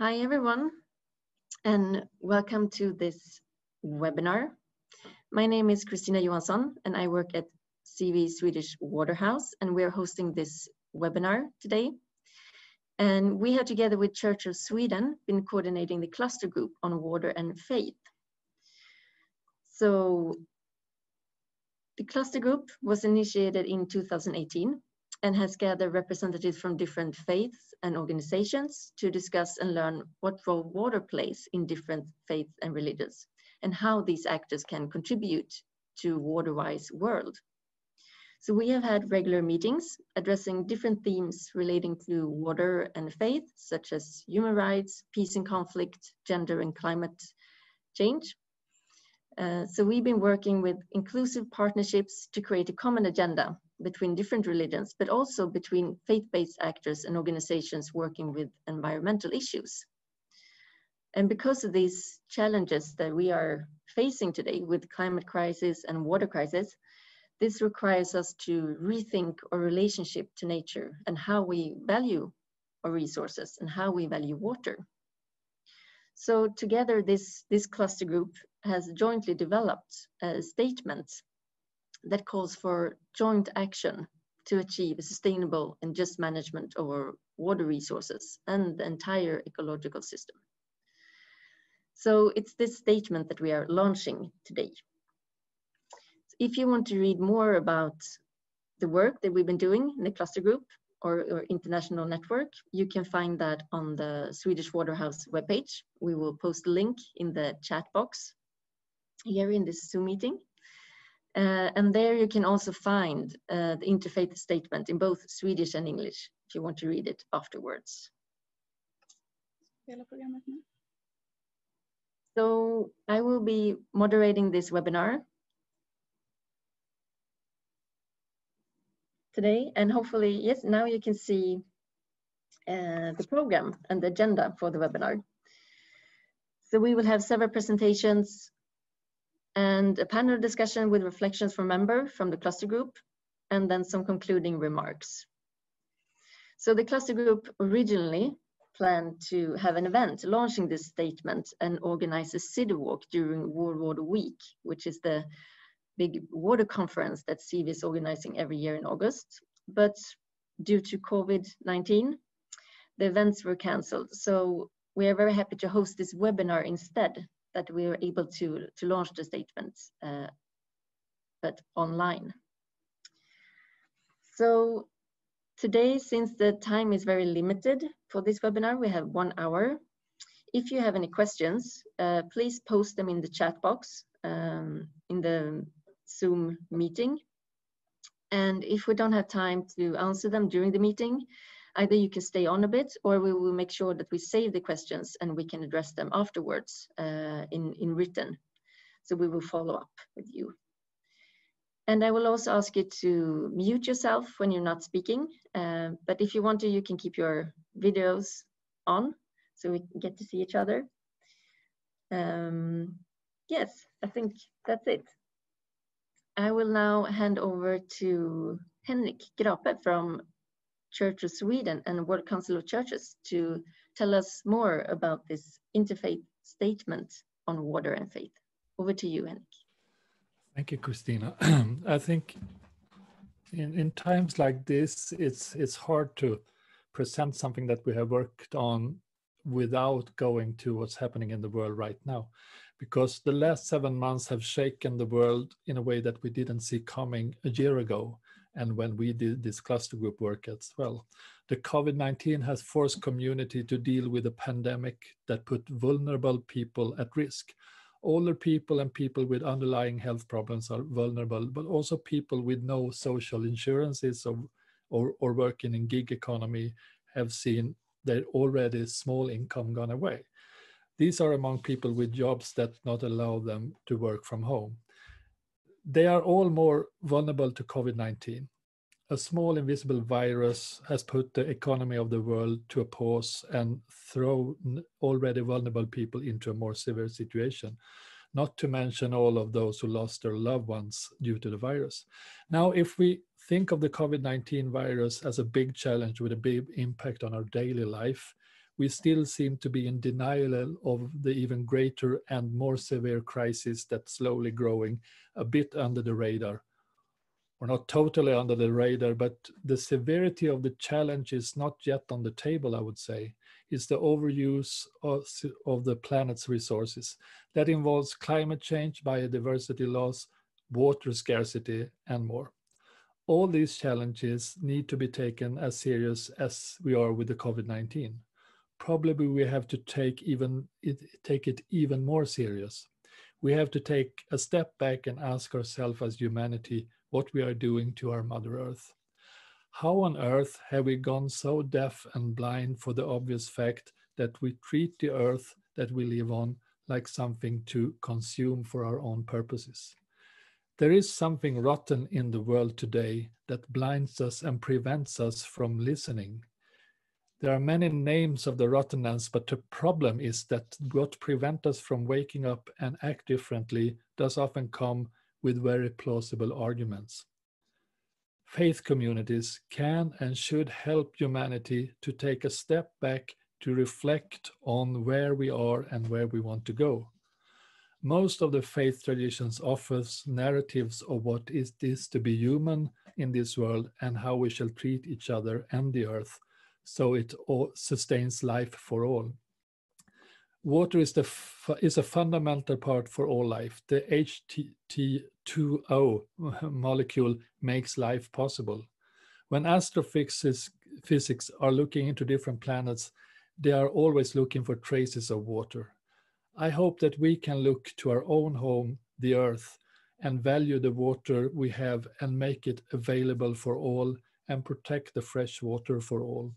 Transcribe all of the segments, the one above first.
Hi everyone, and welcome to this webinar. My name is Kristina Johansson, and I work at SIWI Swedish Waterhouse, and we're hosting this webinar today. And we have, together with Church of Sweden, been coordinating the cluster group on water and faith. So the cluster group was initiated in 2018 and has gathered representatives from different faiths and organizations to discuss and learn what role water plays in different faiths and religions, and how these actors can contribute to a water-wise world. So we have had regular meetings addressing different themes relating to water and faith, such as human rights, peace and conflict, gender and climate change. So we've been working with inclusive partnerships to create a common agenda between different religions, but also between faith-based actors and organizations working with environmental issues. And because of these challenges that we are facing today with climate crisis and water crisis, this requires us to rethink our relationship to nature and how we value our resources and how we value water. So together, this cluster group has jointly developed a statement that calls for joint action to achieve a sustainable and just management of our water resources and the entire ecological system. So it's this statement that we are launching today. If you want to read more about the work that we've been doing in the cluster group or international network, you can find that on the Swedish Waterhouse webpage. We will post a link in the chat box here in this Zoom meeting. And there you can also find the Interfaith statement in both Swedish and English if you want to read it afterwards. So I will be moderating this webinar today, and hopefully, yes, now you can see the program and the agenda for the webinar. So we will have several presentations and a panel discussion with reflections from members from the cluster group, and then some concluding remarks. So the cluster group originally planned to have an event launching this statement and organize a city walk during World Water Week, which is the big water conference that SIWI is organizing every year in August. But due to COVID-19, the events were canceled. So we are very happy to host this webinar instead, that we were able to launch the statement, but online. So today, since the time is very limited for this webinar, we have 1 hour. If you have any questions, please post them in the chat box in the Zoom meeting. And if we don't have time to answer them during the meeting, either you can stay on a bit, or we will make sure that we save the questions and we can address them afterwards in written. So we will follow up with you. And I will also ask you to mute yourself when you're not speaking. But if you want to, you can keep your videos on so we get to see each other. Yes, I think that's it. I will now hand over to Henrik Grape from Church of Sweden and World Council of Churches to tell us more about this interfaith statement on water and faith. Over to you, Henrik. Thank you, Kristina. I think in times like this, it's hard to present something that we have worked on without going to what's happening in the world right now, because the last 7 months have shaken the world in a way that we didn't see coming a year ago. And when we did this cluster group work as well, the COVID-19 has forced community to deal with a pandemic that put vulnerable people at risk. Older people and people with underlying health problems are vulnerable, but also people with no social insurances or working in gig economy have seen their already small income gone away. These are among people with jobs that not allow them to work from home. They are all more vulnerable to COVID-19. A small invisible virus has put the economy of the world to a pause and thrown already vulnerable people into a more severe situation, not to mention all of those who lost their loved ones due to the virus. Now, if we think of the COVID-19 virus as a big challenge with a big impact on our daily life, we still seem to be in denial of the even greater and more severe crisis that's slowly growing a bit under the radar. Or not totally under the radar, but the severity of the challenge is not yet on the table, I would say. It's the overuse of the planet's resources. That involves climate change, biodiversity loss, water scarcity, and more. All these challenges need to be taken as serious as we are with the COVID-19. Probably we have to take it even more serious. We have to take a step back and ask ourselves as humanity what we are doing to our Mother Earth. How on earth have we gone so deaf and blind for the obvious fact that we treat the earth that we live on like something to consume for our own purposes? There is something rotten in the world today that blinds us and prevents us from listening. There are many names of the rottenness, but the problem is that what prevents us from waking up and act differently does often come with very plausible arguments. Faith communities can and should help humanity to take a step back to reflect on where we are and where we want to go. Most of the faith traditions offers narratives of what it is to be human in this world and how we shall treat each other and the earth, so it sustains life for all. Water is a fundamental part for all life. The H2O molecule makes life possible. When astrophysics are looking into different planets, they are always looking for traces of water. I hope that we can look to our own home, the earth, and value the water we have and make it available for all and protect the fresh water for all.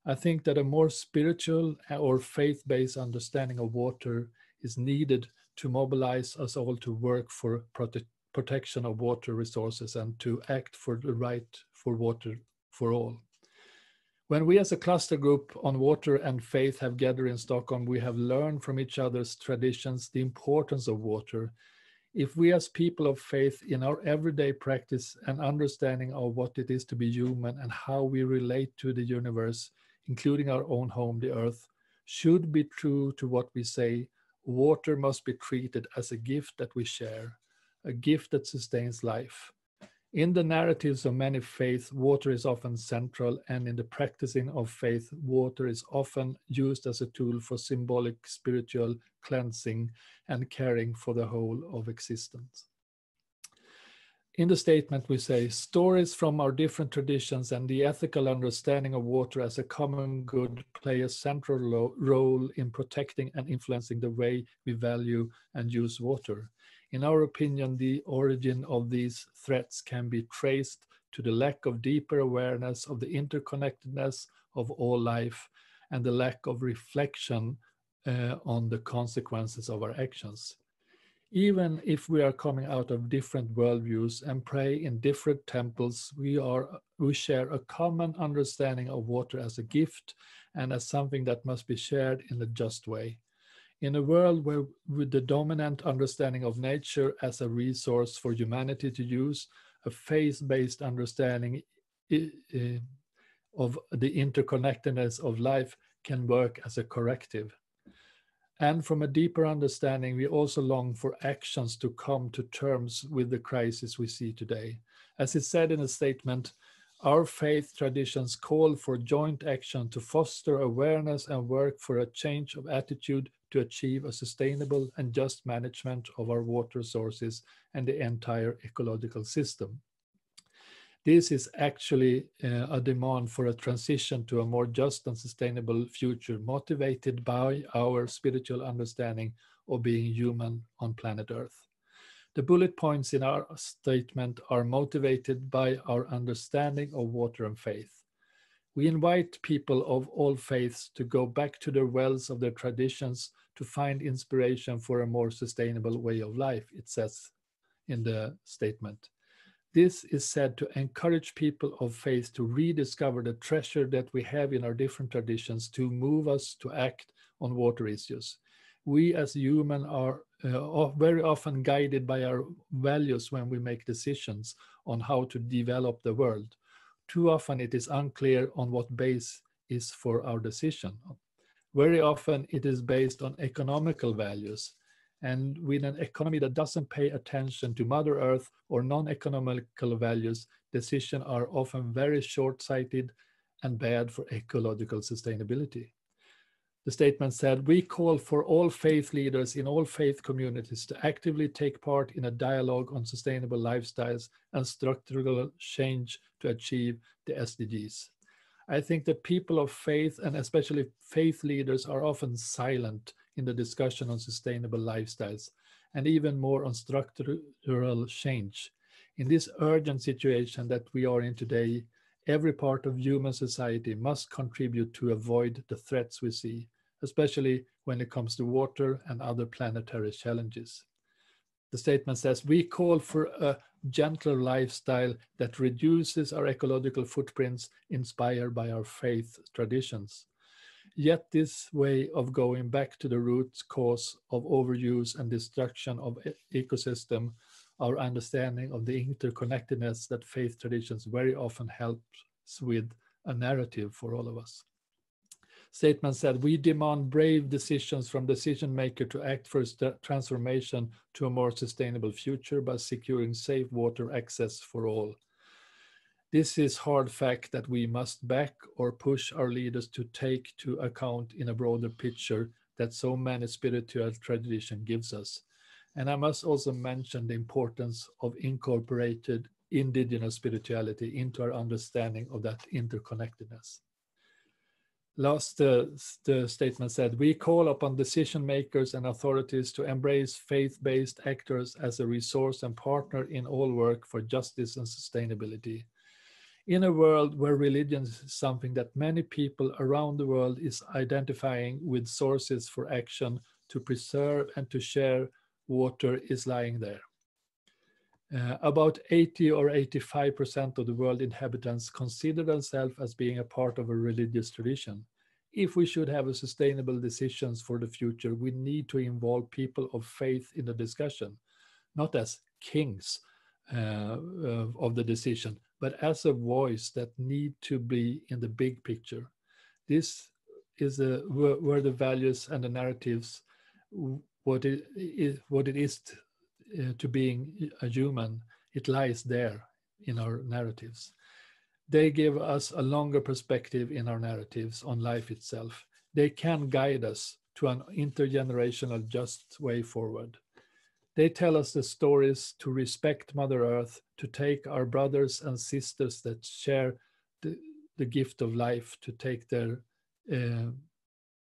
I think that a more spiritual or faith-based understanding of water is needed to mobilize us all to work for protection of water resources and to act for the right for water for all. When we as a cluster group on water and faith have gathered in Stockholm, we have learned from each other's traditions the importance of water. If we as people of faith in our everyday practice and understanding of what it is to be human and how we relate to the universe, including our own home, the earth, should be true to what we say, water must be treated as a gift that we share, a gift that sustains life. In the narratives of many faiths, water is often central, and in the practicing of faith, water is often used as a tool for symbolic spiritual cleansing and caring for the whole of existence. In the statement, we say, stories from our different traditions and the ethical understanding of water as a common good play a central role in protecting and influencing the way we value and use water. In our opinion, the origin of these threats can be traced to the lack of deeper awareness of the interconnectedness of all life and the lack of reflection on the consequences of our actions. Even if we are coming out of different worldviews and pray in different temples, we share a common understanding of water as a gift and as something that must be shared in a just way. In a world where with the dominant understanding of nature as a resource for humanity to use, a faith-based understanding of the interconnectedness of life can work as a corrective. And from a deeper understanding, we also long for actions to come to terms with the crisis we see today. As it said in a statement, our faith traditions call for joint action to foster awareness and work for a change of attitude to achieve a sustainable and just management of our water sources and the entire ecological system. This is actually a demand for a transition to a more just and sustainable future, motivated by our spiritual understanding of being human on planet Earth. The bullet points in our statement are motivated by our understanding of water and faith. We invite people of all faiths to go back to the wells of their traditions to find inspiration for a more sustainable way of life, it says in the statement. This is said to encourage people of faith to rediscover the treasure that we have in our different traditions to move us to act on water issues. We as humans are very often guided by our values when we make decisions on how to develop the world. Too often it is unclear on what base is for our decision. Very often it is based on economical values. And with an economy that doesn't pay attention to Mother Earth or non-economical values, decisions are often very short-sighted and bad for ecological sustainability. The statement said, "We call for all faith leaders in all faith communities to actively take part in a dialogue on sustainable lifestyles and structural change to achieve the SDGs." I think that people of faith, and especially faith leaders, are often silent in the discussion on sustainable lifestyles, and even more on structural change. In this urgent situation that we are in today, every part of human society must contribute to avoid the threats we see, especially when it comes to water and other planetary challenges. The statement says, "We call for a gentler lifestyle that reduces our ecological footprints inspired by our faith traditions. Yet this way of going back to the root cause of overuse and destruction of ecosystem, our understanding of the interconnectedness that faith traditions very often helps with a narrative for all of us." Statement said, "We demand brave decisions from decision makers to act for transformation to a more sustainable future by securing safe water access for all. This is hard fact that we must back or push our leaders to take to account in a broader picture that so many spiritual tradition gives us." And I must also mention the importance of incorporated indigenous spirituality into our understanding of that interconnectedness. Last, the statement said, "We call upon decision makers and authorities to embrace faith-based actors as a resource and partner in all work for justice and sustainability. In a world where religion is something that many people around the world is identifying with sources for action to preserve and to share, water is lying there. About 80 or 85% of the world inhabitants consider themselves as being a part of a religious tradition. If we should have a sustainable decisions for the future, we need to involve people of faith in the discussion, not as kings of the decision, but as a voice that need to be in the big picture. This is where the values and the narratives, what it is to being a human, it lies there in our narratives. They give us a longer perspective in our narratives on life itself. They can guide us to an intergenerational just way forward. They tell us the stories to respect Mother Earth, to take our brothers and sisters that share the gift of life, to take their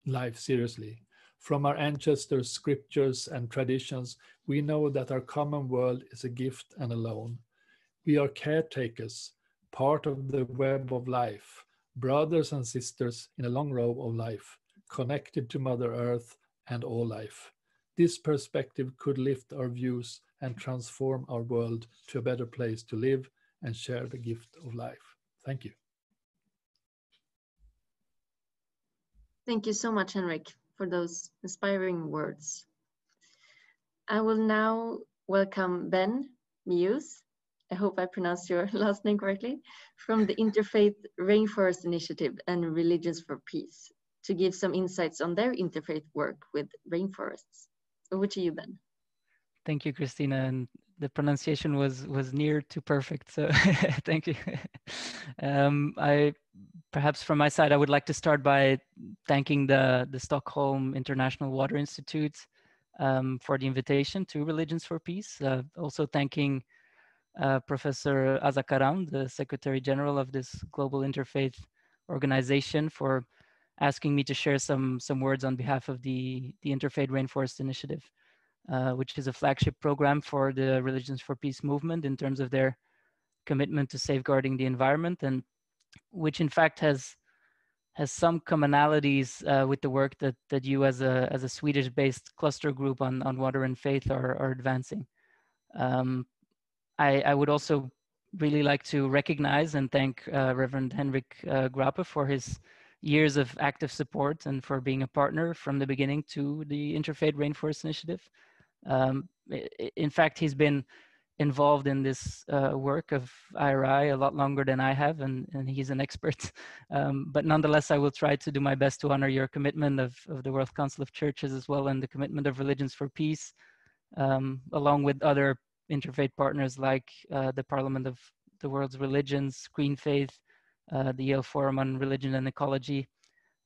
life seriously. From our ancestors' scriptures and traditions, we know that our common world is a gift and a loan. We are caretakers, part of the web of life, brothers and sisters in a long row of life, connected to Mother Earth and all life. This perspective could lift our views and transform our world to a better place to live and share the gift of life." Thank you. Thank you so much, Henrik, for those inspiring words. I will now welcome Ben Mius, I hope I pronounced your last name correctly, from the Interfaith Rainforest Initiative and Religions for Peace, to give some insights on their interfaith work with rainforests. Over to you, Ben. Thank you, Christina. And the pronunciation was near to perfect, so thank you. Perhaps from my side, I would like to start by thanking the Stockholm International Water Institute for the invitation to Religions for Peace. Also thanking Professor Azakaram, the Secretary General of this global interfaith organization, for asking me to share some words on behalf of the Interfaith Rainforest Initiative, which is a flagship program for the Religions for Peace movement in terms of their commitment to safeguarding the environment, and which in fact has some commonalities with the work that you as a Swedish-based cluster group on water and faith are advancing. I would also really like to recognize and thank Reverend Henrik Grape for his years of active support and for being a partner from the beginning to the Interfaith Rainforest Initiative. In fact, he's been involved in this work of IRI a lot longer than I have, and he's an expert. But nonetheless, I will try to do my best to honor your commitment of the World Council of Churches as well, and the commitment of Religions for Peace, along with other interfaith partners like the Parliament of the World's Religions, Green Faith, the Yale Forum on Religion and Ecology,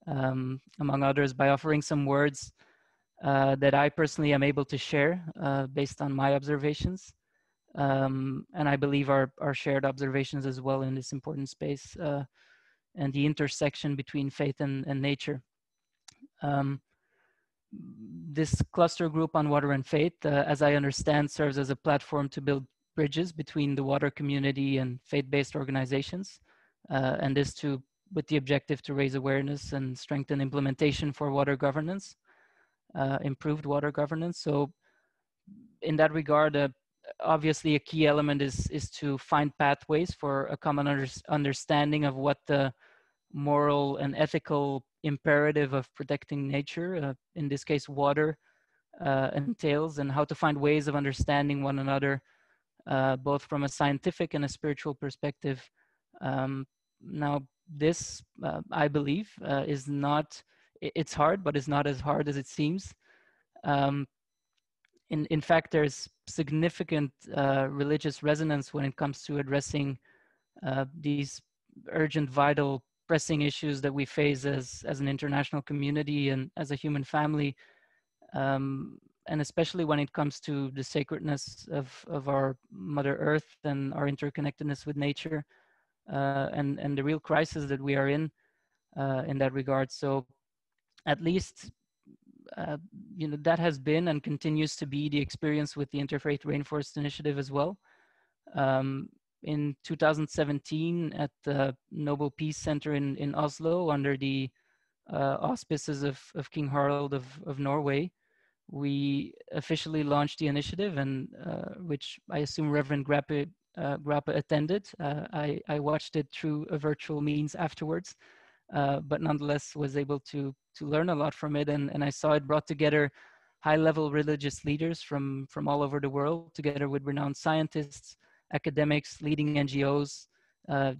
among others, by offering some words that I personally am able to share based on my observations. And I believe our shared observations as well in this important space and the intersection between faith and nature. This cluster group on water and faith, as I understand, serves as a platform to build bridges between the water community and faith-based organizations, and this with the objective to raise awareness and strengthen implementation for water governance, improved water governance. So in that regard, obviously a key element is to find pathways for a common understanding of what the moral and ethical imperative of protecting nature, in this case water, entails, and how to find ways of understanding one another, both from a scientific and a spiritual perspective. Now this, I believe, is not, it's hard, but it's not as hard as it seems. In fact, there's significant religious resonance when it comes to addressing these urgent, vital, pressing issues that we face as an international community and as a human family, and especially when it comes to the sacredness of our Mother Earth and our interconnectedness with nature, and the real crisis that we are in that regard. So at least that has been and continues to be the experience with the Interfaith Rainforest Initiative as well. In 2017, at the Nobel Peace Center in Oslo, under the auspices of King Harald of Norway, we officially launched the initiative, and which I assume Reverend Grappe attended. I watched it through a virtual means afterwards, but nonetheless was able to learn a lot from it, and I saw it brought together high-level religious leaders from all over the world, together with renowned scientists, academics, leading NGOs,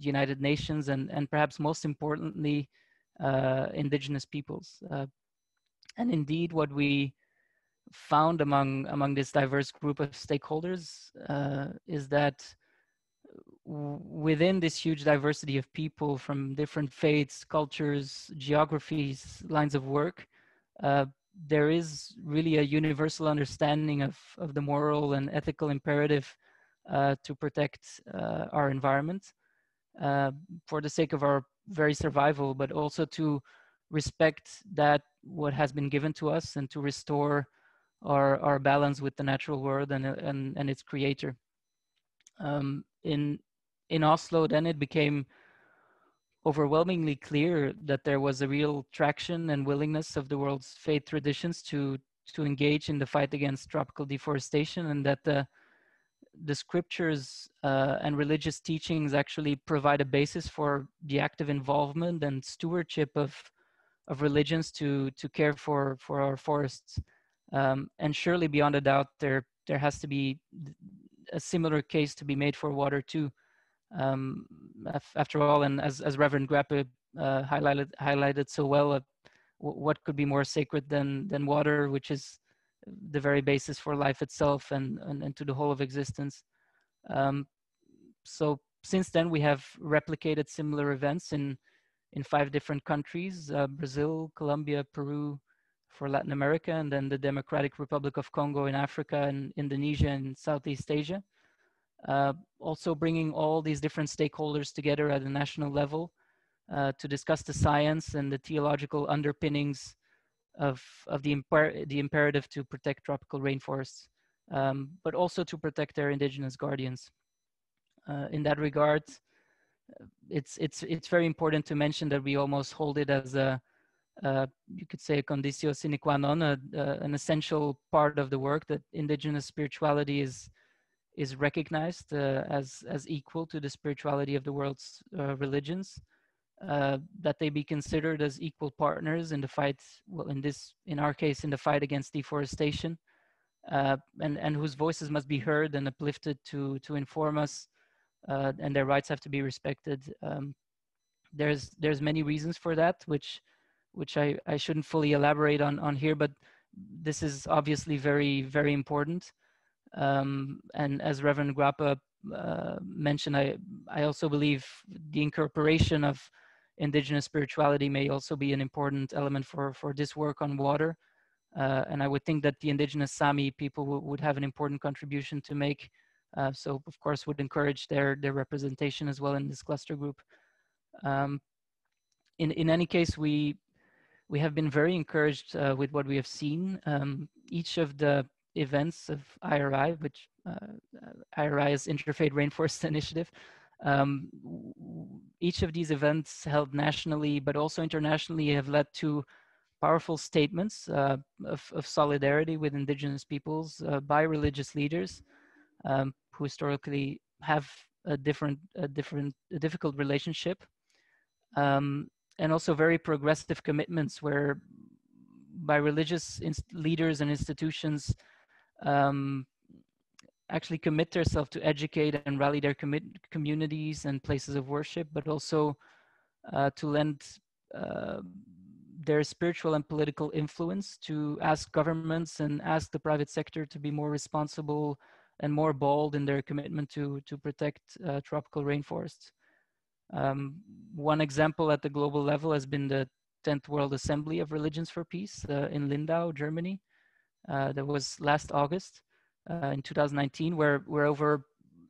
United Nations, and perhaps most importantly, indigenous peoples. And indeed, what we found among this diverse group of stakeholders is that within this huge diversity of people from different faiths, cultures, geographies, lines of work, there is really a universal understanding of the moral and ethical imperative to protect our environment for the sake of our very survival, but also to respect that what has been given to us and to restore our balance with the natural world and its creator. In Oslo, then it became overwhelmingly clear that there was a real traction and willingness of the world's faith traditions to engage in the fight against tropical deforestation, and that the scriptures and religious teachings actually provide a basis for the active involvement and stewardship of religions to care for our forests. And surely beyond a doubt, there has to be a similar case to be made for water too. After all, and as Reverend Grappe highlighted so well, what could be more sacred than water, which is the very basis for life itself and to the whole of existence. So since then, we have replicated similar events in 5 different countries: Brazil, Colombia, Peru for Latin America, and then the Democratic Republic of Congo in Africa, and Indonesia and Southeast Asia. Also bringing all these different stakeholders together at a national level to discuss the science and the theological underpinnings of the imperative to protect tropical rainforests, but also to protect their indigenous guardians. In that regard, it's very important to mention that we almost hold it as you could say a conditio sine qua non, an essential part of the work, that indigenous spirituality is recognized as equal to the spirituality of the world's religions, that they be considered as equal partners in the fight, well, in our case, in the fight against deforestation, and whose voices must be heard and uplifted to inform us, and their rights have to be respected. There's many reasons for that, which I shouldn't fully elaborate on here, but this is obviously very, very important. And as Reverend Grappa mentioned, I also believe the incorporation of indigenous spirituality may also be an important element for this work on water. And I would think that the indigenous Sami people would have an important contribution to make. So of course would encourage their representation as well in this cluster group. In any case, we have been very encouraged with what we have seen. Each of the events of IRI, which IRI is Interfaith Rainforest Initiative, each of these events held nationally, but also internationally, have led to powerful statements of solidarity with indigenous peoples by religious leaders who historically have a difficult relationship, and also very progressive commitments where by religious leaders and institutions actually commit themselves to educate and rally their communities and places of worship, but also to lend their spiritual and political influence to ask governments and ask the private sector to be more responsible and more bold in their commitment to protect tropical rainforests. One example at the global level has been the 10th World Assembly of Religions for Peace in Lindau, Germany. That was last August in 2019, where over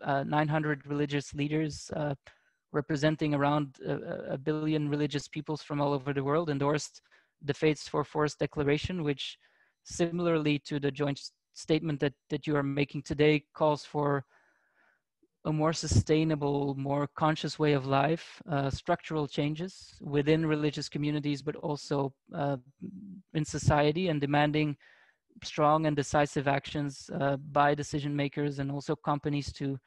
900 religious leaders representing around a billion religious peoples from all over the world endorsed the Faiths for Forest Declaration, which similarly to the joint statement that you are making today calls for a more sustainable, more conscious way of life, structural changes within religious communities, but also in society, and demanding strong and decisive actions by decision makers and also companies to,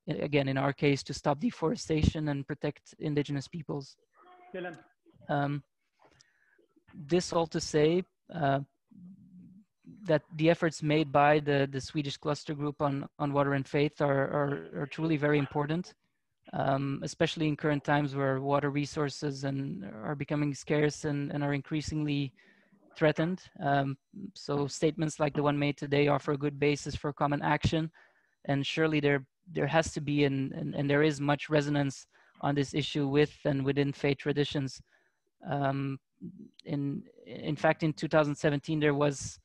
again, in our case, to stop deforestation and protect indigenous peoples. This all to say that the efforts made by the Swedish cluster group on water and faith are truly very important, especially in current times where water resources are becoming scarce and are increasingly threatened. So statements like the one made today offer a good basis for common action, and surely there has to be and there is much resonance on this issue with and within faith traditions. In fact, in 2017, there was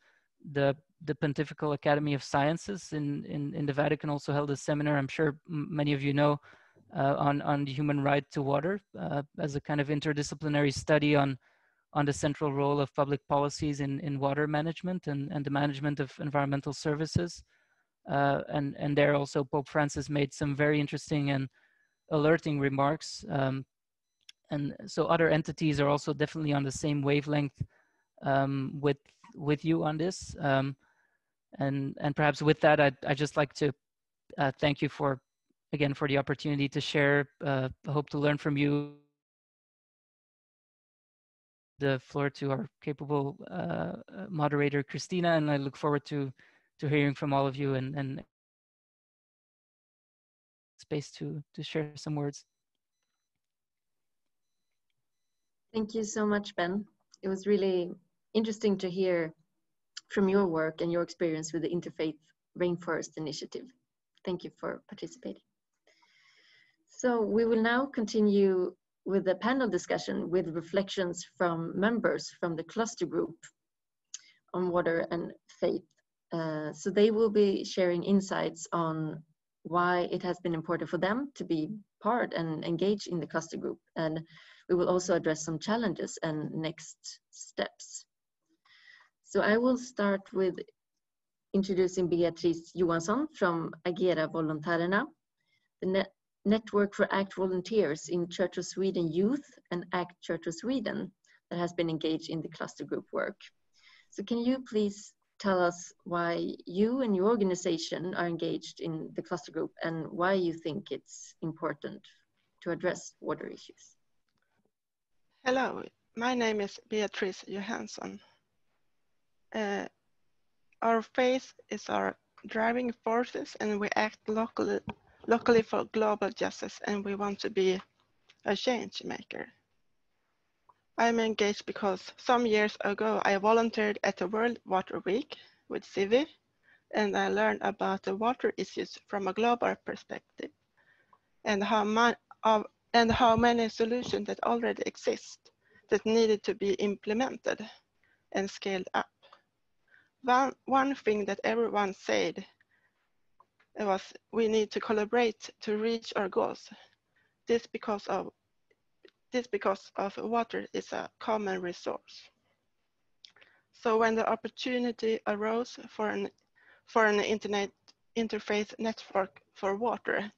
the Pontifical Academy of Sciences in the Vatican also held a seminar, I'm sure many of you know, on the human right to water as a kind of interdisciplinary study on the central role of public policies in water management and the management of environmental services. And there also Pope Francis made some very interesting and alerting remarks. And so other entities are also definitely on the same wavelength with you on this. And perhaps with that, I'd just like to thank you for the opportunity to share. I hope to learn from you. The floor to our capable moderator, Christina, and I look forward to hearing from all of you and space to share some words. Thank you so much, Ben. It was really interesting to hear from your work and your experience with the Interfaith Rainforest Initiative. Thank you for participating. So we will now continue with a panel discussion with reflections from members from the cluster group on water and faith. So they will be sharing insights on why it has been important for them to be part and engage in the cluster group. And we will also address some challenges and next steps. So I will start with introducing Beatrice Johansson from Agera Volontärerna, the Network for ACT volunteers in Church of Sweden Youth and ACT Church of Sweden that has been engaged in the cluster group work. So can you please tell us why you and your organization are engaged in the cluster group and why you think it's important to address water issues? Hello, my name is Beatrice Johansson. Our faith is our driving forces, and we act locally for global justice, and we want to be a change maker. I'm engaged because some years ago I volunteered at the World Water Week with SIWI, and I learned about the water issues from a global perspective and how many solutions that already exist that needed to be implemented and scaled up. One thing that everyone said was we need to collaborate to reach our goals. This because of water is a common resource. So when the opportunity arose for an interfaith network for water,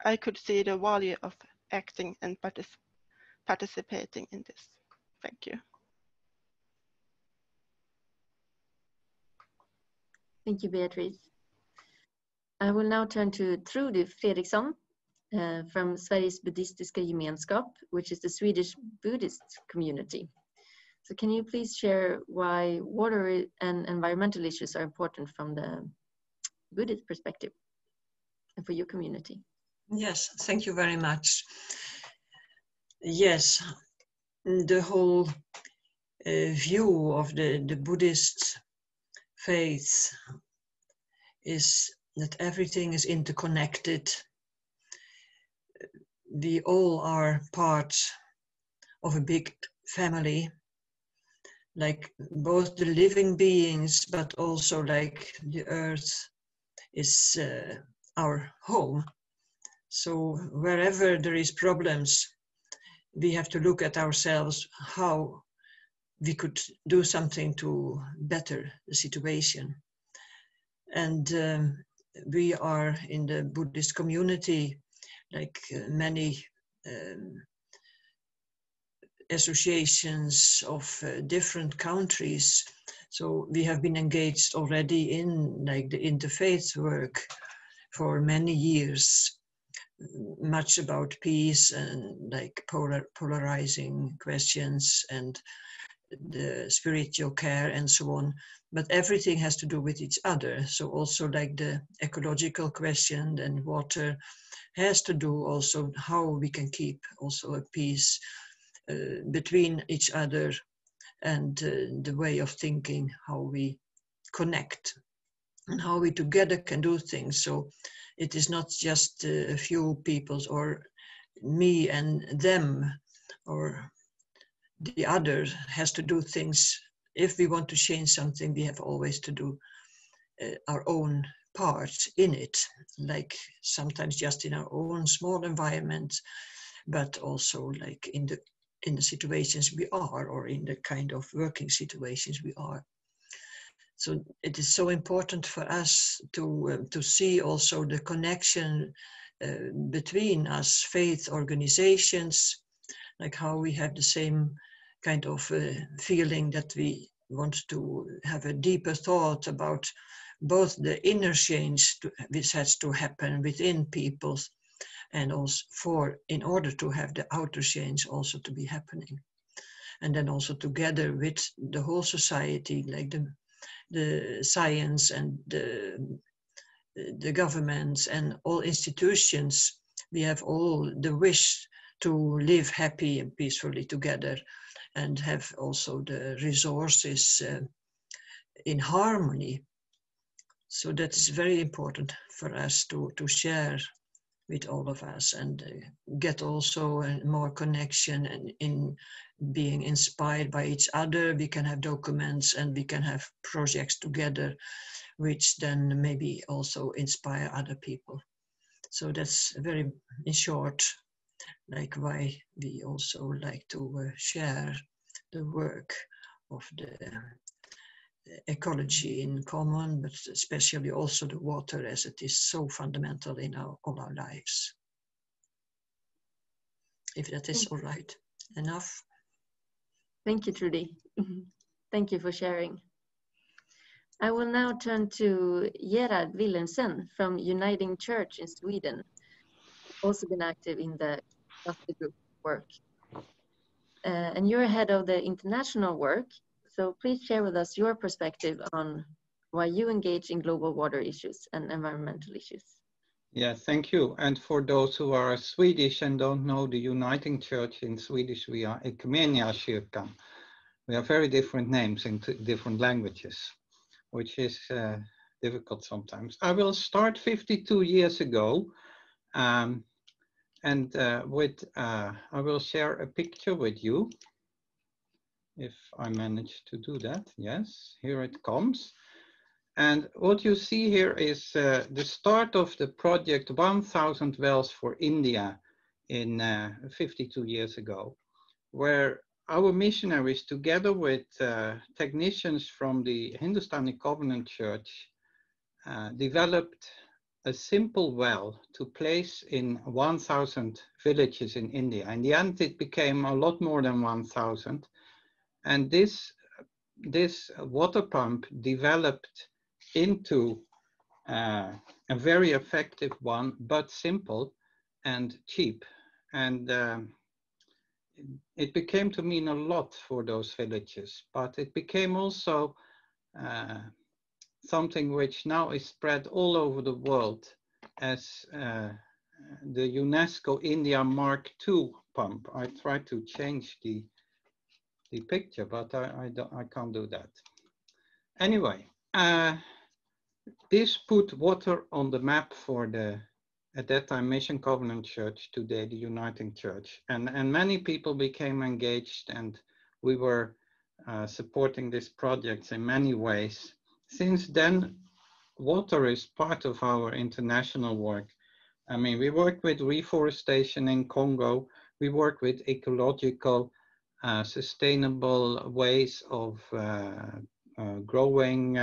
I could see the value of acting and participating in this. Thank you. Thank you, Beatrice. I will now turn to Trudy Fredriksson from Sveriges Buddhistiska gemenskap, which is the Swedish Buddhist community. So can you please share why water and environmental issues are important from the Buddhist perspective and for your community? Yes, thank you very much. Yes, the whole view of the Buddhist faith is that everything is interconnected. We all are part of a big family, like both the living beings, but also like the earth is our home. So wherever there is problems, we have to look at ourselves how we could do something to better the situation. And we are in the Buddhist community, like many associations of different countries. So we have been engaged already in like the interfaith work for many years, much about peace and like polarizing questions and the spiritual care and so on. But everything has to do with each other. So also like the ecological question and water has to do also how we can keep also a peace between each other and the way of thinking, how we connect and how we together can do things. So it is not just a few peoples or me and them or the other has to do things. If we want to change something, we have always to do our own part in it, like sometimes just in our own small environment, but also like in the situations we are, or in the kind of working situations we are. So it is so important for us to see also the connection between us faith organizations, like how we have the same kind of feeling that we want to have a deeper thought about both the inner change which has to happen within people, and also in order to have the outer change also to be happening. And then also together with the whole society, like the science and the governments and all institutions, we have all the wish to live happy and peacefully together and have also the resources in harmony. So that is very important for us to share with all of us and get also more connection and in being inspired by each other. We can have documents and we can have projects together, which then maybe also inspire other people. So that's very, in short, like why we also like to share the work of the ecology in common, but especially also the water, as it is so fundamental in all our lives. If that is all right, enough. Thank you, Trudy. Thank you for sharing. I will now turn to Yara Williamson from Uniting Church in Sweden, also been active in the cluster group work. And you're head of the international work. So please share with us your perspective on why you engage in global water issues and environmental issues. Yeah, thank you. And for those who are Swedish and don't know the Uniting Church, in Swedish we are Ekumeniakyrkan. We have very different names in different languages, which is difficult sometimes. I will start 52 years ago, I will share a picture with you, if I manage to do that. Yes, here it comes. And what you see here is the start of the project 1000 Wells for India in 52 years ago, where our missionaries, together with technicians from the Hindustani Covenant Church, developed a simple well to place in 1000 villages in India. In the end, it became a lot more than 1000. And this water pump developed into a very effective one, but simple and cheap. And it became to mean a lot for those villages, but it became also something which now is spread all over the world as the UNESCO India Mark II pump. I tried to change the picture, but I can't do that. Anyway, this put water on the map for the, at that time, Mission Covenant Church, today the Uniting Church. And many people became engaged, and we were supporting these projects in many ways. Since then, water is part of our international work. I mean, we work with reforestation in Congo. We work with ecological, sustainable ways of growing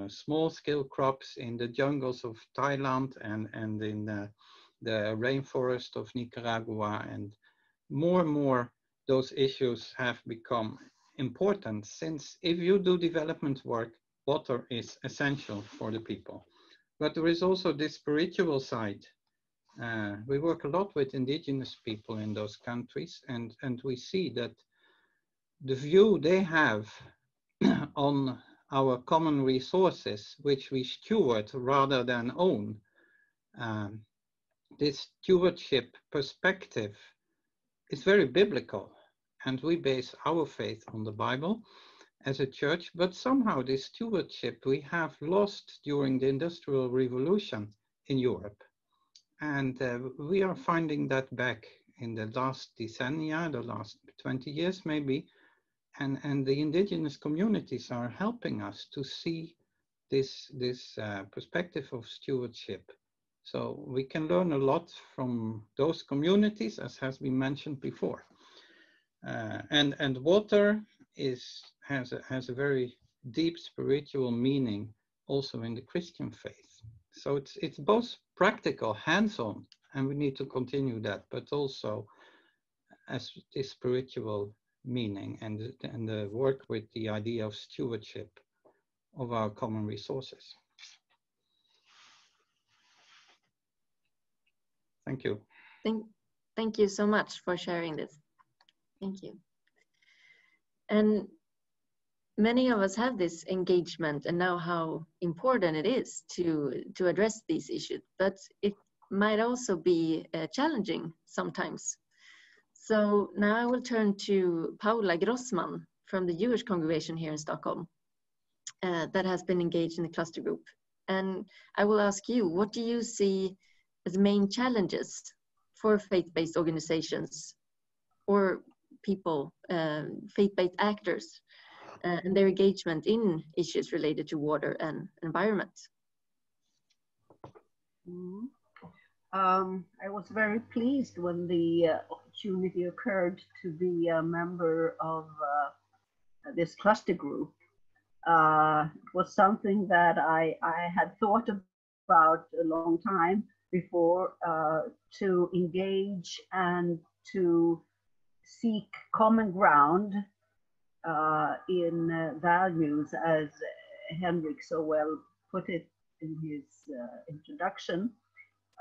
small-scale crops in the jungles of Thailand and in the rainforest of Nicaragua. And more those issues have become important, since if you do development work, water is essential for the people. But there is also this spiritual side. We work a lot with indigenous people in those countries, and we see that the view they have on our common resources, which we steward rather than own, this stewardship perspective is very biblical, and we base our faith on the Bible as a church. But somehow this stewardship we have lost during the Industrial Revolution in Europe, and we are finding that back in the last decennia, the last 20 years maybe. And the indigenous communities are helping us to see this perspective of stewardship. So we can learn a lot from those communities, as has been mentioned before. And water has a very deep spiritual meaning also in the Christian faith. So it's both practical, hands-on, and we need to continue that, but also as this spiritual meaning and the work with the idea of stewardship of our common resources. Thank you. Thank you so much for sharing this. Thank you. And many of us have this engagement and know how important it is to address these issues, but it might also be challenging sometimes. So now I will turn to Paula Grossman from the Jewish congregation here in Stockholm that has been engaged in the cluster group. And I will ask you, what do you see as main challenges for faith-based organizations or people, faith-based actors, and their engagement in issues related to water and environment? I was very pleased when the opportunity occurred to be a member of this cluster group. It was something that I had thought about a long time before, to engage and to seek common ground in values, as Henrik so well put it in his introduction.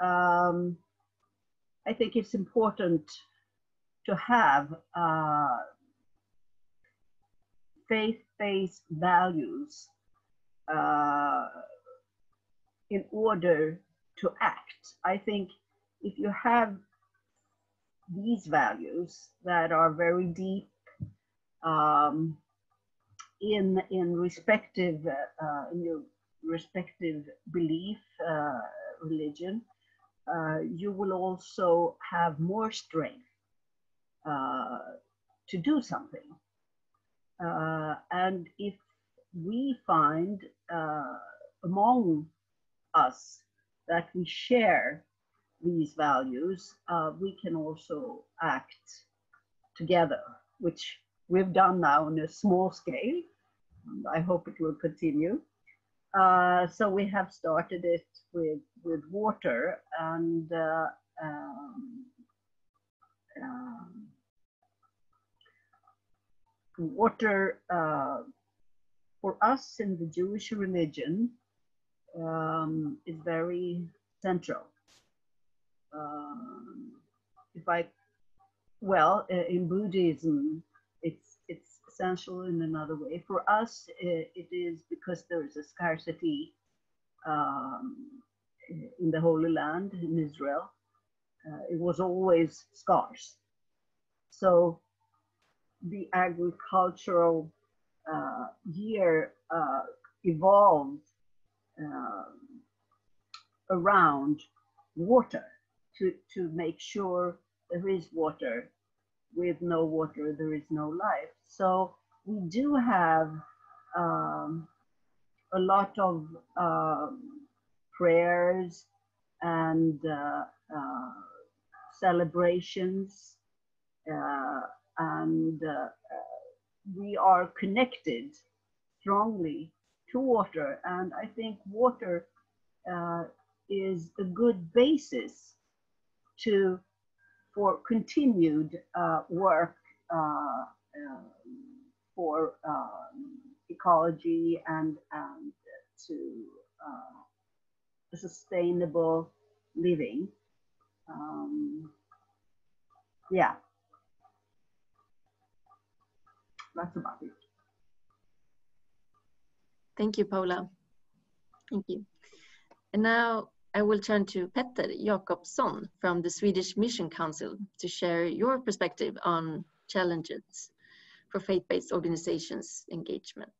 I think it's important to have faith-based values in order to act. I think if you have these values that are very deep in your respective belief, religion, you will also have more strength to do something. And if we find among us that we share these values, we can also act together, which we've done now on a small scale. I hope it will continue. So we have started it with water, and water for us in the Jewish religion is very central. In Buddhism, it's essential in another way. For us, it is because there is a scarcity in the Holy Land, in Israel. It was always scarce. So the agricultural year evolved around water to make sure there is water. With no water, there is no life. So we do have a lot of prayers and celebrations, and we are connected strongly to water. And I think water is a good basis for continued work for ecology and to a sustainable living. Yeah, that's about it. Thank you, Paula. Thank you. And now I will turn to Petter Jakobsson from the Swedish Mission Council to share your perspective on challenges for faith-based organizations' engagement.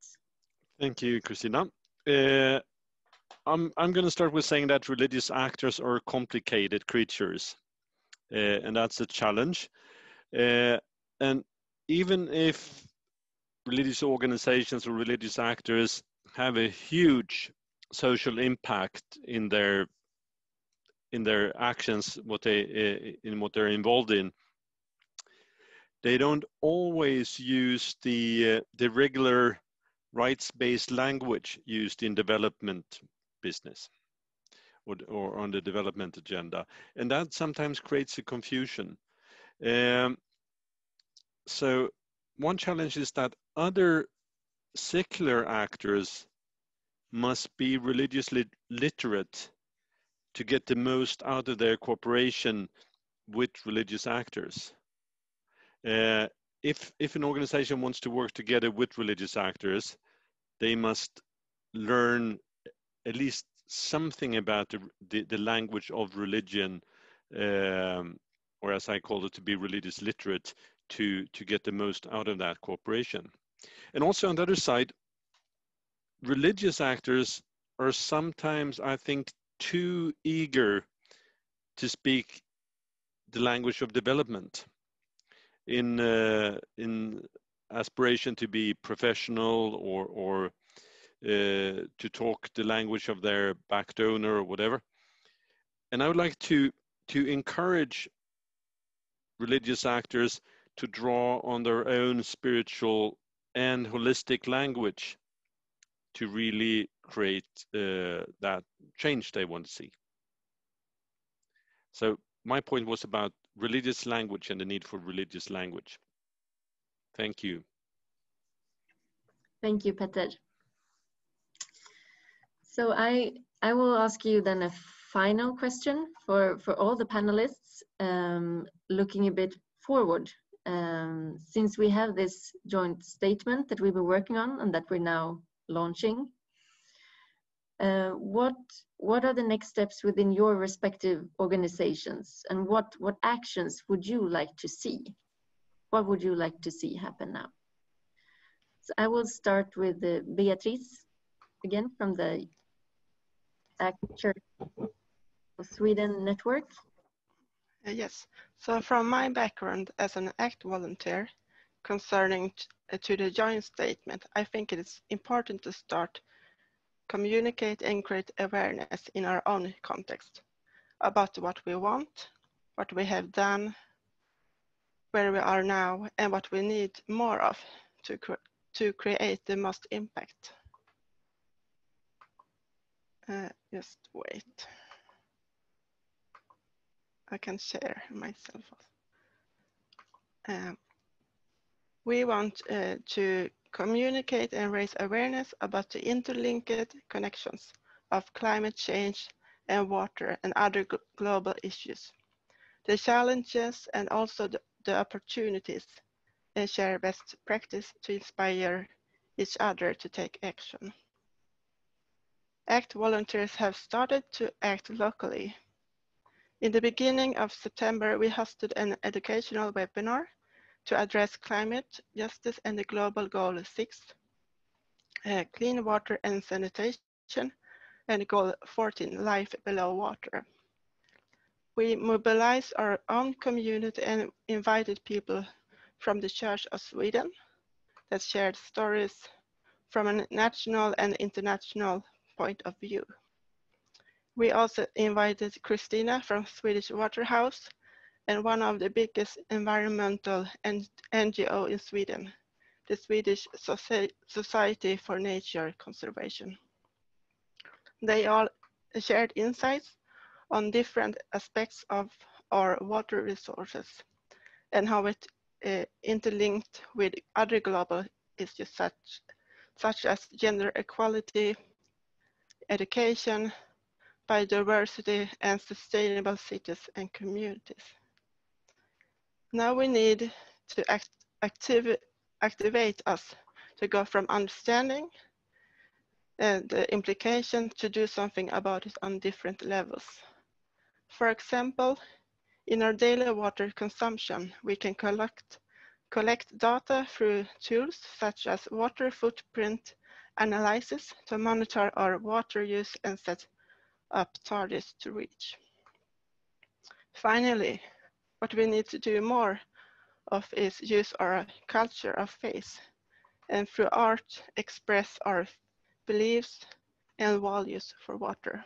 Thank you, Christina. I'm going to start with saying that religious actors are complicated creatures, and that's a challenge. And even if religious organizations or religious actors have a huge social impact in their actions, what they're involved in, they don't always use the regular rights-based language used in development business or on the development agenda, and that sometimes creates a confusion. So one challenge is that other secular actors must be religiously literate to get the most out of their cooperation with religious actors. If an organization wants to work together with religious actors, they must learn at least something about the language of religion, or as I call it, to be religious literate to get the most out of that cooperation. And also on the other side, religious actors are sometimes, I think, too eager to speak the language of development in aspiration to be professional or to talk the language of their back donor or whatever. And I would like to encourage religious actors to draw on their own spiritual and holistic language to really create that change they want to see. So my point was about religious language and the need for religious language. Thank you. Thank you, Petter. So I will ask you then a final question for all the panelists, looking a bit forward. Since we have this joint statement that we've been working on and that we're now launching, What are the next steps within your respective organizations, and what actions would you like to see? What would you like to see happen now? So I will start with Beatrice again from the ACT Church of Sweden network. Yes, so from my background as an ACT volunteer concerning to the joint statement, I think it is important to start communicate and create awareness in our own context about what we want, what we have done, where we are now, and what we need more of to create the most impact. Just wait. I can share myself. We want to communicate and raise awareness about the interlinked connections of climate change and water and other global issues, the challenges and also the opportunities, and share best practice to inspire each other to take action. ACT volunteers have started to act locally. In the beginning of September, we hosted an educational webinar to address climate justice and the global goal 6, clean water and sanitation, and goal 14, life below water. We mobilized our own community and invited people from the Church of Sweden that shared stories from a national and international point of view. We also invited Christina from Swedish Waterhouse and one of the biggest environmental NGO in Sweden, the Swedish Society for Nature Conservation. They all shared insights on different aspects of our water resources and how it interlinked with other global issues such as gender equality, education, biodiversity, and sustainable cities and communities. Now we need to activate us to go from understanding and the implication to do something about it on different levels. For example, in our daily water consumption, we can collect data through tools such as water footprint analysis to monitor our water use and set up targets to reach. Finally, what we need to do more of is use our culture of faith and through art express our beliefs and values for water.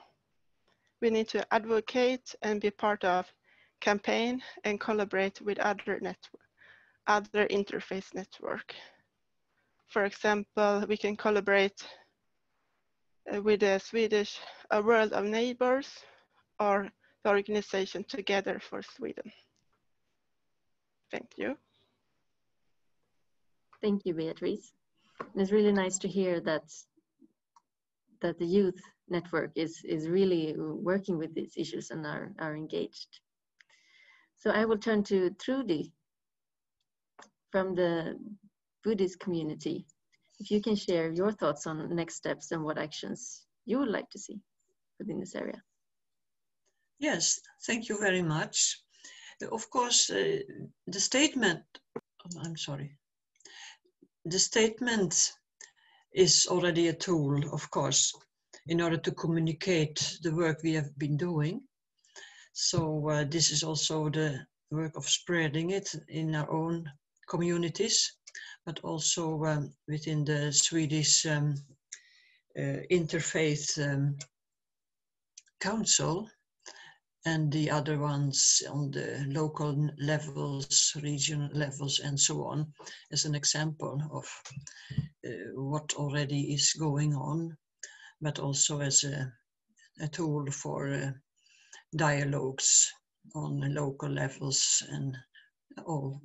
We need to advocate and be part of campaign and collaborate with other interfaith network. For example, we can collaborate with the Swedish A World of Neighbors or the organization Together for Sweden. Thank you. Thank you, Beatrice. And it's really nice to hear that the youth network is really working with these issues and are engaged. So I will turn to Trudy from the Buddhist community. If you can share your thoughts on next steps and what actions you would like to see within this area. Yes, thank you very much. Of course, the statement is already a tool, of course, in order to communicate the work we have been doing. So this is also the work of spreading it in our own communities, but also within the Swedish Interfaith Council and the other ones on the local levels, regional levels, and so on, as an example of what already is going on, but also as a tool for dialogues on local levels and all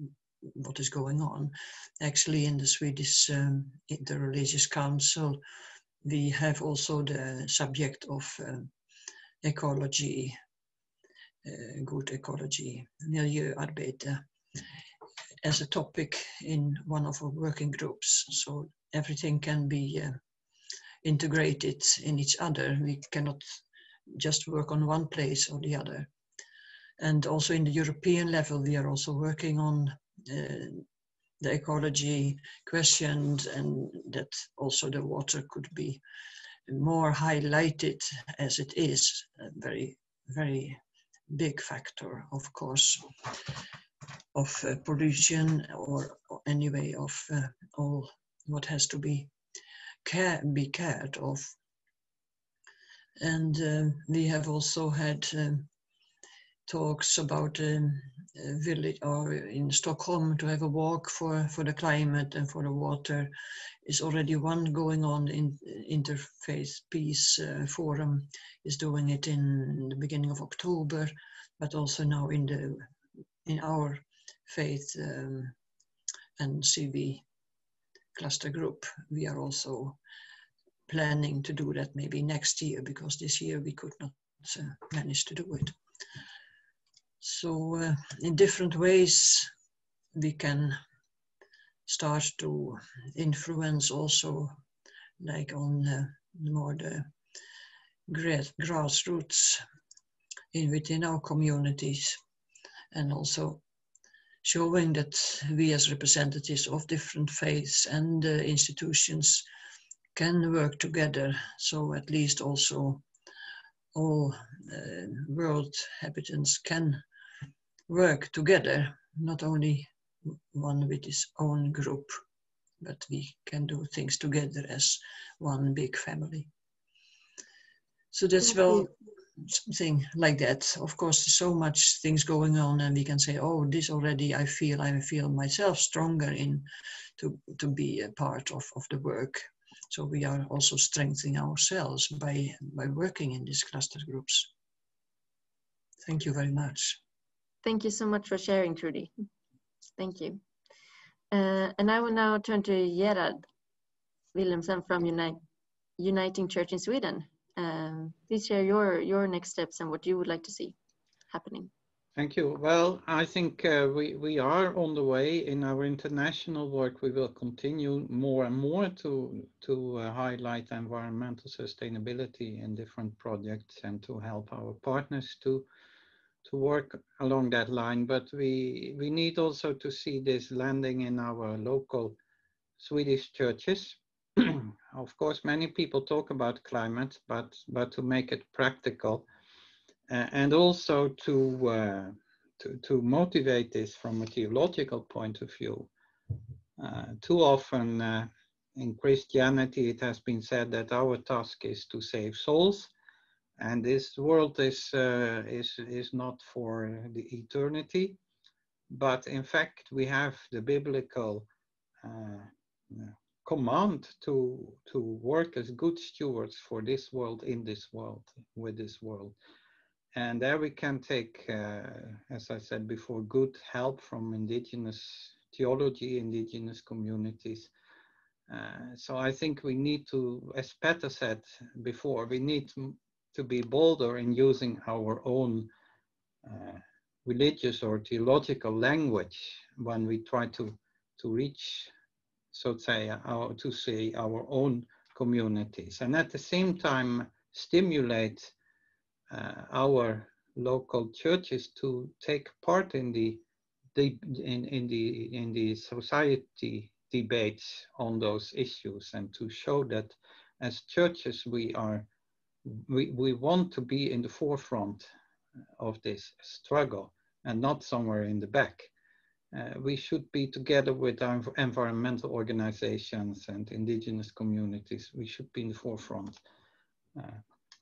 what is going on. Actually, in the Swedish Interreligious Council, we have also the subject of ecology, good ecology, miljöarbete, as a topic in one of our working groups. So everything can be integrated in each other. We cannot just work on one place or the other. And also in the European level, we are also working on the ecology questions, and that also the water could be more highlighted, as it is a very, very big factor, of course, of pollution, or anyway of all what has to be cared of. And we have also had talks about village, or in Stockholm, to have a walk for the climate and for the water. Is already one going on in Interfaith Peace Forum, is doing it in the beginning of October, but also now in our faith and SIWI cluster group, we are also planning to do that maybe next year, because this year we could not manage to do it. So in different ways we can start to influence also, like on more the grassroots within our communities, and also showing that we as representatives of different faiths and institutions can work together. So at least also all world inhabitants can work together, not only one with his own group, but we can do things together as one big family. So that's well, something like that. Of course, there's so much things going on, and we can say, oh, this already I feel myself stronger in to be a part of the work. So we are also strengthening ourselves by working in these cluster groups. Thank you very much. Thank you so much for sharing, Trudy. Thank you. And I will now turn to Yara Williamson from Uniting Church in Sweden. Please share your next steps and what you would like to see happening. Thank you. Well, I think we are on the way in our international work. We will continue more and more to highlight environmental sustainability in different projects and to help our partners to work along that line. But we need also to see this landing in our local Swedish churches. Of course, many people talk about climate, but to make it practical, and also to motivate this from a theological point of view. Too often in Christianity, it has been said that our task is to save souls, and this world is not for the eternity, but in fact we have the biblical command to work as good stewards for this world, in this world, with this world. And there we can take, as I said before, good help from indigenous theology, indigenous communities. So I think we need to, as Peter said before, we need to be bolder in using our own religious or theological language when we try to reach, so to say, our own communities, and at the same time stimulate our local churches to take part in the society debates on those issues, and to show that as churches we want to be in the forefront of this struggle and not somewhere in the back. We should be together with our environmental organizations and indigenous communities. We should be in the forefront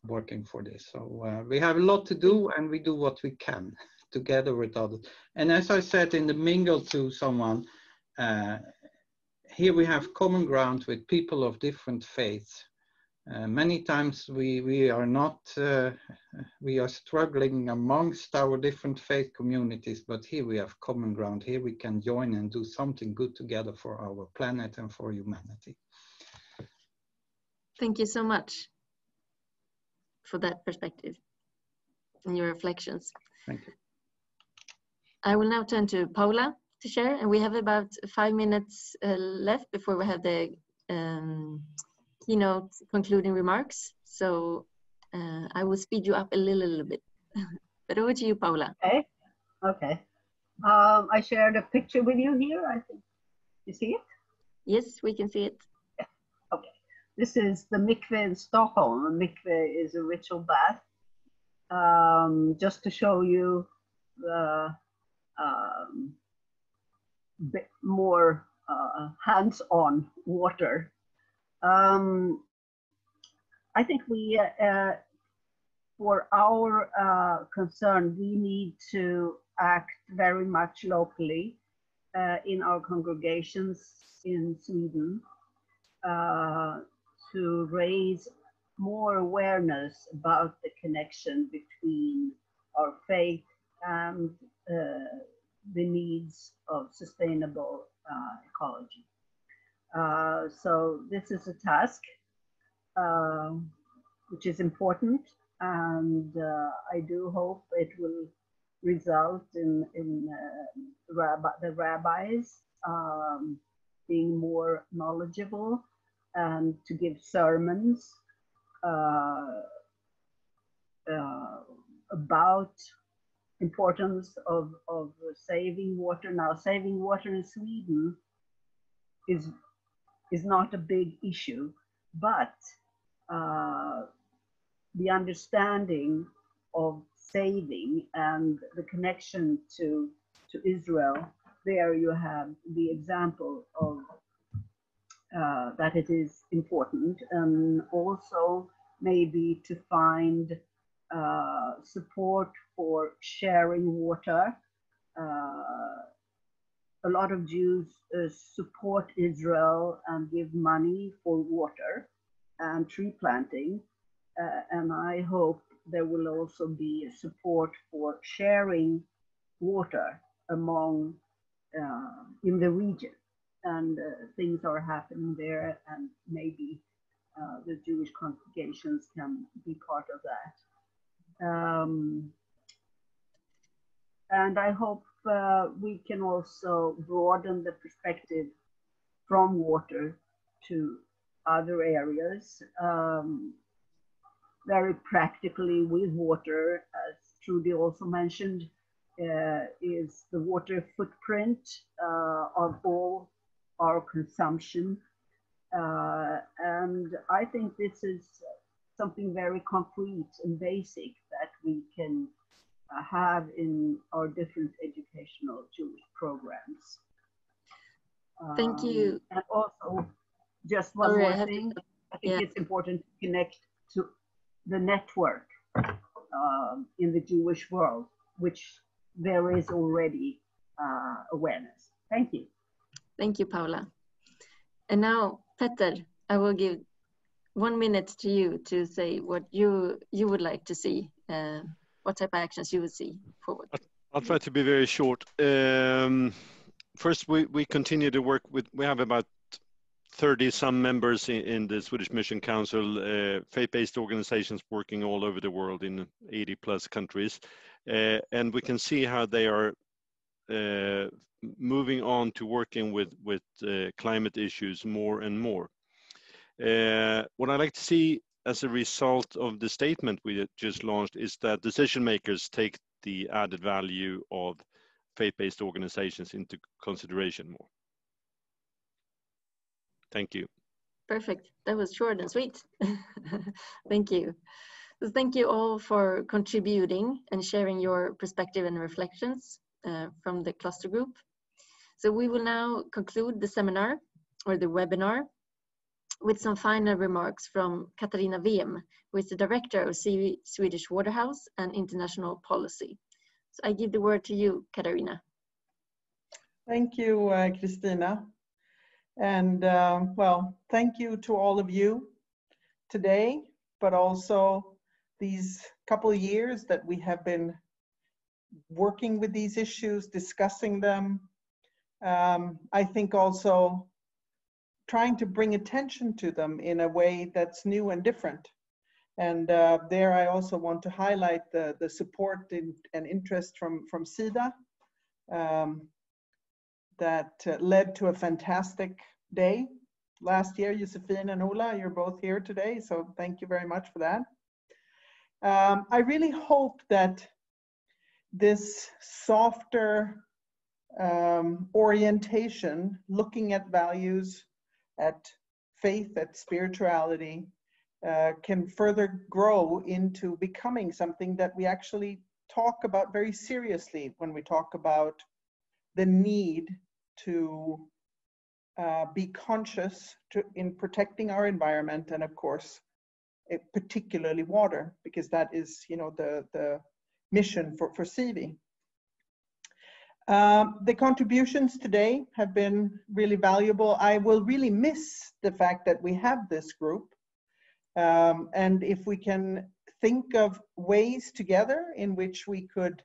working for this. So we have a lot to do, and we do what we can together with others. And as I said in the mingle to someone, here we have common ground with people of different faiths. Many times we are struggling amongst our different faith communities, but here we have common ground. Here we can join and do something good together for our planet and for humanity. Thank you so much for that perspective and your reflections. Thank you. I will now turn to Paula to share, and we have about 5 minutes left before we have the keynote concluding remarks. So I will speed you up a little bit. But over to you, Paula. Okay. Okay. I shared a picture with you here. I think you see it. Yes, we can see it. Yeah. Okay. This is the mikveh in Stockholm. A mikveh is a ritual bath. Just to show you the bit more hands-on water. I think we, for our concern, we need to act very much locally in our congregations in Sweden to raise more awareness about the connection between our faith and the needs of sustainable ecology. So this is a task which is important, and I do hope it will result in the rabbis being more knowledgeable and to give sermons about importance of saving water. Now, saving water in Sweden is not a big issue, but the understanding of saving and the connection to Israel, there you have the example of that it is important, and also maybe to find support for sharing water. A lot of Jews support Israel and give money for water and tree planting, and I hope there will also be support for sharing water among in the region, and things are happening there, and maybe the Jewish congregations can be part of that. And I hope we can also broaden the perspective from water to other areas. Very practically with water, as Trudy also mentioned, is the water footprint of all our consumption. And I think this is something very concrete and basic that we can have in our different educational Jewish programs. Thank you. And also, just one more thing, I think it's important to connect to the network in the Jewish world, which there is already awareness. Thank you. Thank you, Paula. And now, Petter, I will give 1 minute to you to say what you would like to see, what type of actions you would see forward. I'll try to be very short. First, we continue to work with, we have about 30 some members in the Swedish Mission Council, faith-based organizations working all over the world in 80 plus countries. And we can see how they are moving on to working with climate issues more and more. What I'd like to see as a result of the statement we just launched is that decision makers take the added value of faith-based organizations into consideration more. Thank you. Perfect. That was short and sweet. Thank you. So thank you all for contributing and sharing your perspective and reflections from the cluster group. So we will now conclude the seminar or the webinar with some final remarks from Katarina Wiem, who is the director of SIWI Swedish Waterhouse and International Policy. So I give the word to you, Katarina. Thank you, Christina. And well, thank you to all of you today, but also these couple of years that we have been working with these issues, discussing them. I think also trying to bring attention to them in a way that's new and different. And there I also want to highlight the support and interest from SIDA that led to a fantastic day last year, Josephine and Ola, you're both here today, so thank you very much for that. I really hope that this softer orientation, looking at values, at faith, at spirituality, can further grow into becoming something that we actually talk about very seriously when we talk about the need to be conscious in protecting our environment, and of course, particularly water, because that is, you know, the mission for SIWI. The contributions today have been really valuable. I will really miss the fact that we have this group. And if we can think of ways together in which we could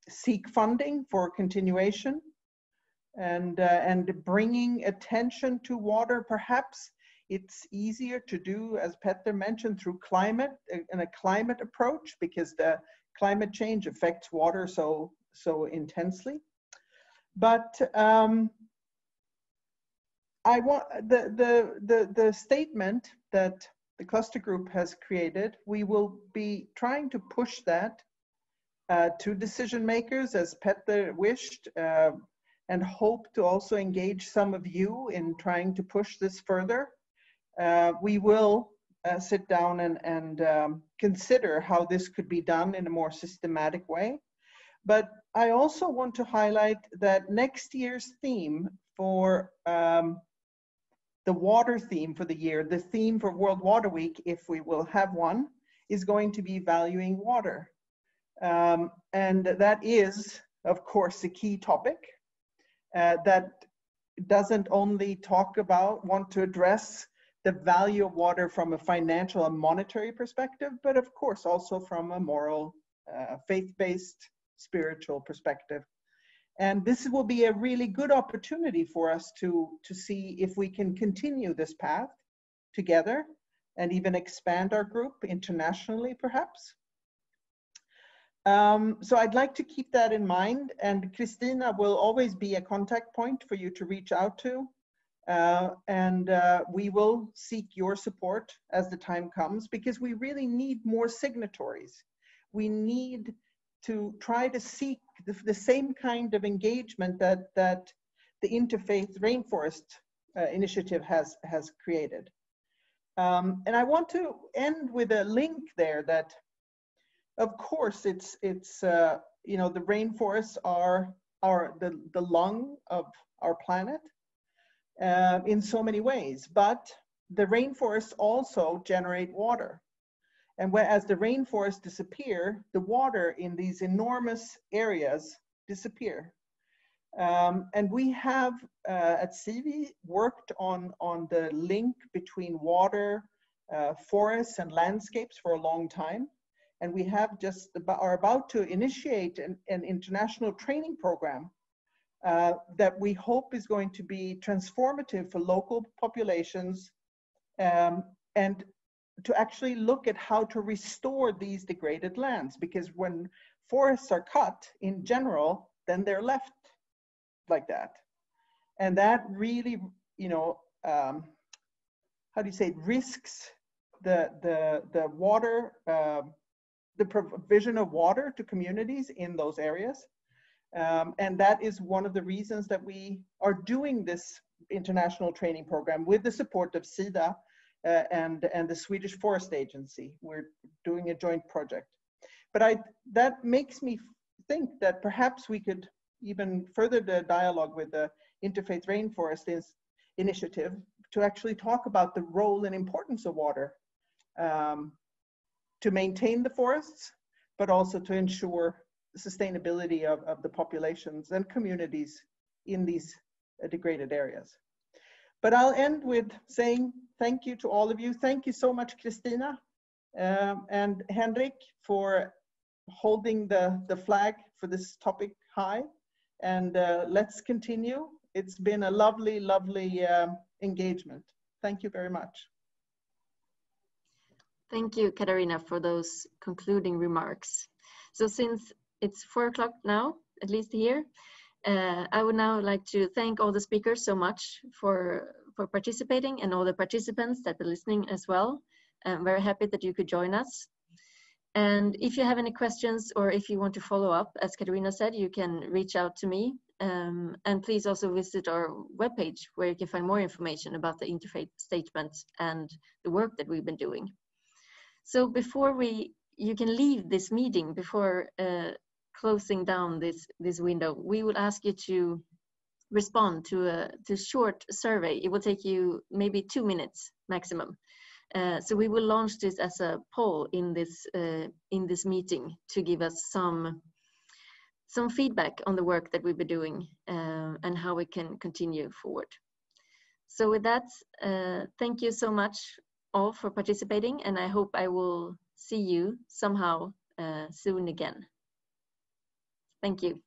seek funding for continuation and bringing attention to water, perhaps it's easier to do, as Petter mentioned, through climate and a climate approach, because the climate change affects water so intensely. But I want the statement that the cluster group has created, we will be trying to push that to decision makers, as Petter wished, and hope to also engage some of you in trying to push this further. We will sit down and consider how this could be done in a more systematic way. But I also want to highlight that next year's theme for the water theme for the year, the theme for World Water Week, if we will have one, is going to be valuing water. And that is, of course, a key topic that doesn't only want to address the value of water from a financial and monetary perspective, but of course also from a moral, faith-based, spiritual perspective. And this will be a really good opportunity for us to see if we can continue this path together and even expand our group internationally, perhaps. So I'd like to keep that in mind, and Christina will always be a contact point for you to reach out to. And we will seek your support as the time comes, because we really need more signatories. We need to try to seek the same kind of engagement that the Interfaith Rainforest Initiative has created. And I want to end with a link there that, of course, it's you know, the rainforests are the lung of our planet in so many ways, but the rainforests also generate water. And as the rainforests disappear, the water in these enormous areas disappear. And we have at SIWI worked on the link between water, forests and landscapes for a long time. And we have are about to initiate an international training program that we hope is going to be transformative for local populations, and to actually look at how to restore these degraded lands. Because when forests are cut in general, then they're left like that. And that really, you know, how do you say, risks the water, the provision of water to communities in those areas. And that is one of the reasons that we are doing this international training program with the support of SIDA and the Swedish Forest Agency. We're doing a joint project. But that makes me think that perhaps we could even further the dialogue with the Interfaith Rainforest Initiative to actually talk about the role and importance of water to maintain the forests, but also to ensure the sustainability of the populations and communities in these degraded areas. But I'll end with saying thank you to all of you. Thank you so much, Christina and Henrik, for holding the flag for this topic high. And let's continue. It's been a lovely, lovely engagement. Thank you very much. Thank you, Katarina, for those concluding remarks. So since it's 4 o'clock now, at least here, I would now like to thank all the speakers so much for for participating, and all the participants that are listening as well. I'm very happy that you could join us. And if you have any questions or if you want to follow up, as Katarina said, you can reach out to me. And please also visit our webpage where you can find more information about the Interfaith statement and the work that we've been doing. So before you can leave this meeting, before closing down this window, we will ask you to respond to a short survey. It will take you maybe 2 minutes maximum. So we will launch this as a poll in this meeting to give us some feedback on the work that we've been doing and how we can continue forward. So with that, thank you so much all for participating, and I hope I will see you somehow soon again. Thank you.